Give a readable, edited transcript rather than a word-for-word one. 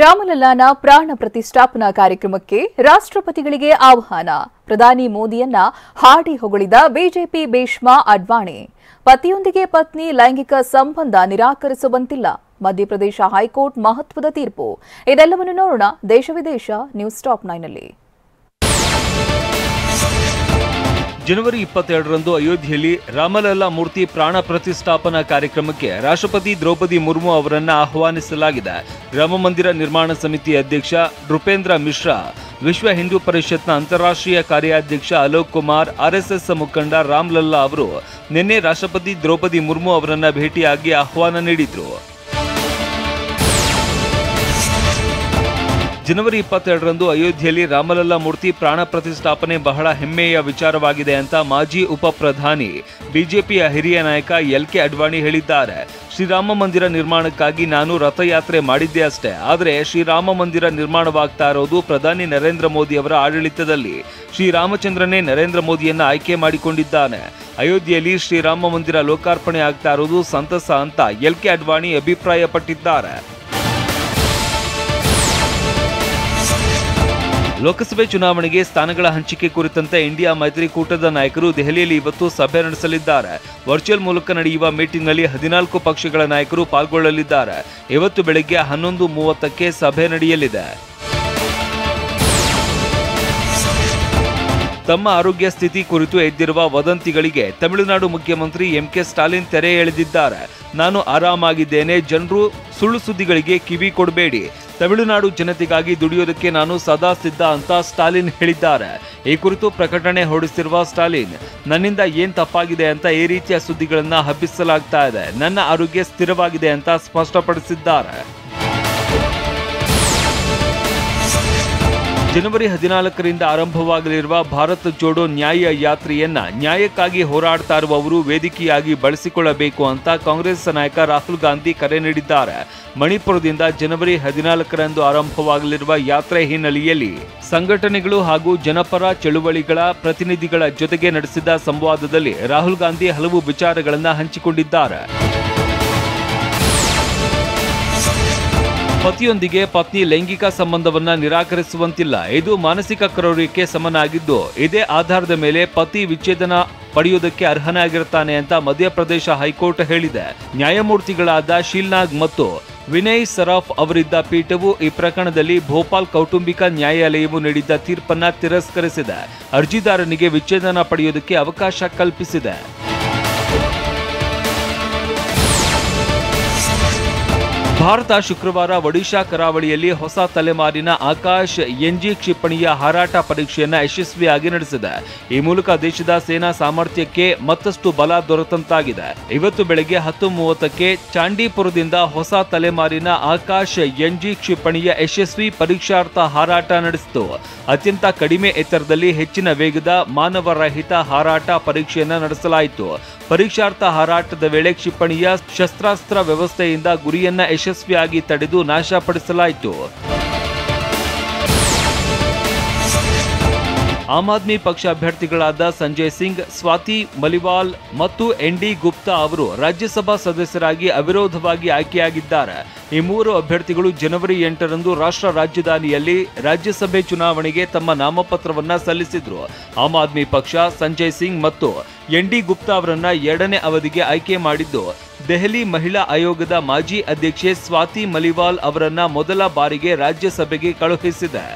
ರಾಮಲಲ್ಲಾನ ಪ್ರಾಣ ಪ್ರತಿಷ್ಠಾಪನಾ ಕಾರ್ಯಕ್ರಮಕ್ಕೆ ರಾಷ್ಟ್ರಪತಿಗಳಿಗೆ ಆಹ್ವಾನ. ಪ್ರಧಾನಿ ಮೋದಿಯನ್ನ ಹಾಡಿ ಹೊಗಳಿದ ಬಿಜೆಪಿ ಭೀಷ್ಮ ಅಡ್ವಾಣಿ. ಪತಿಯೊಂದಿಗೆ ಪತ್ನಿ ಲೈಂಗಿಕ ಸಂಬಂಧ ನಿರಾಕರಿಸುವಂತಿಲ್ಲ. ಮಧ್ಯಪ್ರದೇಶ ಹೈಕೋರ್ಟ್ ಮಹತ್ವದ ತೀರ್ಪು. ಇದೆಲ್ಲವನ್ನು ನೋಡೋಣ ದೇಶ ವಿದೇಶ ನ್ಯೂಸ್ ಟಾಪ್ 9 ನಲ್ಲಿ. ಜನವರಿ 22ರಂದು ಅಯೋಧ್ಯೆಯಲ್ಲಿ ರಾಮಲಲ್ಲಾ ಮೂರ್ತಿ ಪ್ರಾಣ ಪ್ರತಿಷ್ಠಾಪನಾ ಕಾರ್ಯಕ್ರಮಕ್ಕೆ ರಾಷ್ಟ್ರಪತಿ ದ್ರೌಪದಿ ಮುರ್ಮು ಅವರನ್ನ ಆಹ್ವಾನಿಸಲಾಗಿದೆ. ರಾಮಮಂದಿರ ನಿರ್ಮಾಣ ಸಮಿತಿ ಅಧ್ಯಕ್ಷ ನೃಪೇಂದ್ರ ಮಿಶ್ರಾ, ವಿಶ್ವ ಹಿಂದೂ ಪರಿಷತ್ನ ಅಂತಾರಾಷ್ಟ್ರೀಯ ಕಾರ್ಯಾಧ್ಯಕ್ಷ ಅಲೋಕ್ ಕುಮಾರ್, ಆರ್ಎಸ್ಎಸ್ ಮುಖಂಡ ರಾಮಲಲ್ಲಾ ಅವರು ನಿನ್ನೆ ರಾಷ್ಟ್ರಪತಿ ದ್ರೌಪದಿ ಮುರ್ಮು ಅವರನ್ನ ಭೇಟಿಯಾಗಿ ಆಹ್ವಾನ ನೀಡಿದ್ರು. ಜನವರಿ 22ರಂದು ಅಯೋಧ್ಯೆಯಲ್ಲಿ ರಾಮಲಲ್ಲಾ ಮೂರ್ತಿ ಪ್ರಾಣ ಪ್ರತಿಷ್ಠಾಪನೆ ಬಹಳ ಹೆಮ್ಮೆಯ ವಿಚಾರವಾಗಿದೆ ಅಂತ ಮಾಜಿ ಉಪ ಪ್ರಧಾನಿ ಬಿಜೆಪಿಯ ಹಿರಿಯ ನಾಯಕ ಎಲ್.ಕೆ. ಅಡ್ವಾಣಿ ಹೇಳಿದ್ದಾರೆ. ಶ್ರೀರಾಮ ಮಂದಿರ ನಿರ್ಮಾಣಕ್ಕಾಗಿ ನಾನು ರಥಯಾತ್ರೆ ಮಾಡಿದ್ದೆ ಅಷ್ಟೇ. ಆದರೆ ಶ್ರೀರಾಮ ಮಂದಿರ ನಿರ್ಮಾಣವಾಗ್ತಾ ಇರೋದು ಪ್ರಧಾನಿ ನರೇಂದ್ರ ಮೋದಿ ಅವರ ಆಡಳಿತದಲ್ಲಿ. ಶ್ರೀರಾಮಚಂದ್ರನೇ ನರೇಂದ್ರ ಮೋದಿಯನ್ನ ಆಯ್ಕೆ ಮಾಡಿಕೊಂಡಿದ್ದಾನೆ. ಅಯೋಧ್ಯೆಯಲ್ಲಿ ಶ್ರೀರಾಮ ಮಂದಿರ ಲೋಕಾರ್ಪಣೆ ಆಗ್ತಾ ಇರೋದು ಸಂತಸ ಅಂತ ಎಲ್.ಕೆ. ಅಡ್ವಾಣಿ ಅಭಿಪ್ರಾಯಪಟ್ಟಿದ್ದಾರೆ. ಲೋಕಸಭೆ ಚುನಾವಣೆಗೆ ಸ್ಥಾನಗಳ ಹಂಚಿಕೆ ಕುರಿತಂತೆ ಇಂಡಿಯಾ ಮೈತ್ರಿಕೂಟದ ನಾಯಕರು ದೆಹಲಿಯಲ್ಲಿ ಇವತ್ತು ಸಭೆ ನಡೆಸಲಿದ್ದಾರೆ. ವರ್ಚುವಲ್ ಮೂಲಕ ನಡೆಯುವ ಮೀಟಿಂಗ್ನಲ್ಲಿ 14 ಪಕ್ಷಗಳ ನಾಯಕರು ಪಾಲ್ಗೊಳ್ಳಲಿದ್ದಾರೆ. ಇವತ್ತು ಬೆಳಗ್ಗೆ 11:30ಕ್ಕೆ ಸಭೆ ನಡೆಯಲಿದೆ. ತಮ್ಮ ಆರೋಗ್ಯ ಸ್ಥಿತಿ ಕುರಿತು ಎದ್ದಿರುವ ವದಂತಿಗಳಿಗೆ ತಮಿಳುನಾಡು ಮುಖ್ಯಮಂತ್ರಿ ಎಂ.ಕೆ. ಸ್ಟಾಲಿನ್ ತೆರೆ ಎಳೆದಿದ್ದಾರೆ. ನಾನು ಆರಾಮಾಗಿದ್ದೇನೆ, ಜನರು ಸುಳ್ಳು ಸುದ್ದಿಗಳಿಗೆ ಕಿವಿ ಕೊಡಬೇಡಿ. ತಮಿಳುನಾಡು ಜನತೆಗಾಗಿ ದುಡಿಯೋದಕ್ಕೆ ನಾನು ಸದಾ ಸಿದ್ಧ ಅಂತ ಸ್ಟಾಲಿನ್ ಹೇಳಿದ್ದಾರೆ. ಈ ಕುರಿತು ಪ್ರಕಟಣೆ ಹೊರಡಿಸಿರುವ ಸ್ಟಾಲಿನ್, ನನ್ನಿಂದ ಏನ್ ತಪ್ಪಾಗಿದೆ ಅಂತ ಈ ರೀತಿಯ ಸುದ್ದಿಗಳನ್ನ ಹಬ್ಬಿಸಲಾಗ್ತಾ ಇದೆ. ನನ್ನ ಆರೋಗ್ಯ ಸ್ಥಿರವಾಗಿದೆ ಅಂತ ಸ್ಪಷ್ಟಪಡಿಸಿದ್ದಾರೆ. ಜನವರಿ 14ರಿಂದ ಆರಂಭವಾಗಲಿರುವ ಭಾರತ್ ಜೋಡೋ ನ್ಯಾಯ ಯಾತ್ರೆಯನ್ನ ನ್ಯಾಯಕ್ಕಾಗಿ ಹೋರಾಡ್ತಾ ಇರುವವರು ವೇದಿಕೆಯಾಗಿ ಬಳಸಿಕೊಳ್ಳಬೇಕು ಅಂತ ಕಾಂಗ್ರೆಸ್ ನಾಯಕ ರಾಹುಲ್ ಗಾಂಧಿ ಕರೆ ನೀಡಿದ್ದಾರೆ. ಮಣಿಪುರದಿಂದ ಜನವರಿ 14ರಂದು ಆರಂಭವಾಗಲಿರುವ ಯಾತ್ರೆ ಹಿನ್ನೆಲೆಯಲ್ಲಿ ಸಂಘಟನೆಗಳು ಹಾಗೂ ಜನಪರ ಚಳುವಳಿಗಳ ಪ್ರತಿನಿಧಿಗಳ ಜೊತೆಗೆ ನಡೆಸಿದ ಸಂವಾದದಲ್ಲಿ ರಾಹುಲ್ ಗಾಂಧಿ ಹಲವು ವಿಚಾರಗಳನ್ನು ಹಂಚಿಕೊಂಡಿದ್ದಾರೆ. ಪತಿಯೊಂದಿಗೆ ಪತ್ನಿ ಲೈಂಗಿಕ ಸಂಬಂಧವನ್ನ ನಿರಾಕರಿಸುವಂತಿಲ್ಲ. ಇದು ಮಾನಸಿಕ ಕ್ರೌರ್ಯಕ್ಕೆ ಸಮನಾಗಿದ್ದು, ಇದೇ ಆಧಾರದ ಮೇಲೆ ಪತಿ ವಿಚ್ಛೇದನ ಪಡೆಯುವುದಕ್ಕೆ ಅರ್ಹನಾಗಿರುತ್ತಾನೆ ಅಂತ ಮಧ್ಯಪ್ರದೇಶ ಹೈಕೋರ್ಟ್ ಹೇಳಿದೆ. ನ್ಯಾಯಮೂರ್ತಿಗಳಾದ ಶೀಲ್ನಾಗ್ ಮತ್ತು ವಿನಯ್ ಸರಾಫ್ ಅವರಿದ್ದ ಪೀಠವು ಈ ಪ್ರಕರಣದಲ್ಲಿ ಭೋಪಾಲ್ ಕೌಟುಂಬಿಕ ನ್ಯಾಯಾಲಯವು ನೀಡಿದ್ದ ತೀರ್ಪನ್ನ ತಿರಸ್ಕರಿಸಿದೆ. ಅರ್ಜಿದಾರನಿಗೆ ವಿಚ್ಛೇದನ ಪಡೆಯುವುದಕ್ಕೆ ಅವಕಾಶ ಕಲ್ಪಿಸಿದೆ. ಭಾರತ ಶುಕ್ರವಾರ ಒಡಿಶಾ ಕರಾವಳಿಯಲ್ಲಿ ಹೊಸ ತಲೆಮಾರಿನ ಆಕಾಶ್ ಎನ್ಜಿ ಕ್ಷಿಪಣಿಯ ಹಾರಾಟ ಪರೀಕ್ಷೆಯನ್ನು ಯಶಸ್ವಿಯಾಗಿ ನಡೆಸಿದೆ. ಈ ಮೂಲಕ ದೇಶದ ಸೇನಾ ಸಾಮರ್ಥ್ಯಕ್ಕೆ ಮತ್ತಷ್ಟು ಬಲ ದೊರೆತಂತಾಗಿದೆ. ಇವತ್ತು ಬೆಳಗ್ಗೆ 10:30ಕ್ಕೆ ಚಾಂಡೀಪುರದಿಂದ ಹೊಸ ತಲೆಮಾರಿನ ಆಕಾಶ್ ಎನ್ಜಿ ಕ್ಷಿಪಣಿಯ ಯಶಸ್ವಿ ಪರೀಕ್ಷಾರ್ಥ ಹಾರಾಟ ನಡೆಸಿತು. ಅತ್ಯಂತ ಕಡಿಮೆ ಎತ್ತರದಲ್ಲಿ ಹೆಚ್ಚಿನ ವೇಗದ ಮಾನವರಹಿತ ಹಾರಾಟ ಪರೀಕ್ಷೆಯನ್ನು ನಡೆಸಲಾಯಿತು. ಪರೀಕ್ಷಾರ್ಥ ಹಾರಾಟದ ವೇಳೆ ಕ್ಷಿಪಣಿಯ ಶಸ್ತ್ರಾಸ್ತ್ರ ವ್ಯವಸ್ಥೆಯಿಂದ ಗುರಿಯನ್ನ ಯಶಸ್ವಿಯಾಗಿ ತಡೆದು ನಾಶಪಡಿಸಲಾಯಿತು. ಆಮ್ ಆದ್ಮಿ ಪಕ್ಷ ಅಭ್ಯರ್ಥಿಗಳಾದ ಸಂಜಯ್ ಸಿಂಗ್, ಸ್ವಾತಿ ಮಲಿವಾಲ್ ಮತ್ತು ಎನ್.ಡಿ. ಗುಪ್ತಾ ಅವರು ರಾಜ್ಯಸಭಾ ಸದಸ್ಯರಾಗಿ ಅವಿರೋಧವಾಗಿ ಆಯ್ಕೆಯಾಗಿದ್ದಾರೆ. ಈ 3 ಅಭ್ಯರ್ಥಿಗಳು ಜನವರಿ 8ರಂದು ರಾಷ್ಟ್ರ ರಾಜಧಾನಿಯಲ್ಲಿ ರಾಜ್ಯಸಭೆ ಚುನಾವಣೆಗೆ ತಮ್ಮ ನಾಮಪತ್ರವನ್ನ ಸಲ್ಲಿಸಿದ್ರು. ಆಮ್ ಆದ್ಮಿ ಪಕ್ಷ ಸಂಜಯ್ ಸಿಂಗ್ ಮತ್ತು ಎನ್.ಡಿ. ಗುಪ್ತಾ ಅವರನ್ನ 2ನೇ ಅವಧಿಗೆ ಆಯ್ಕೆ ಮಾಡಿದ್ದು, ದೆಹಲಿ ಮಹಿಳಾ ಆಯೋಗದ ಮಾಜಿ ಅಧ್ಯಕ್ಷೆ ಸ್ವಾತಿ ಮಲಿವಾಲ್ ಅವರನ್ನ ಮೊದಲ ಬಾರಿಗೆ ರಾಜ್ಯಸಭೆಗೆ ಕಳುಹಿಸಿದೆ.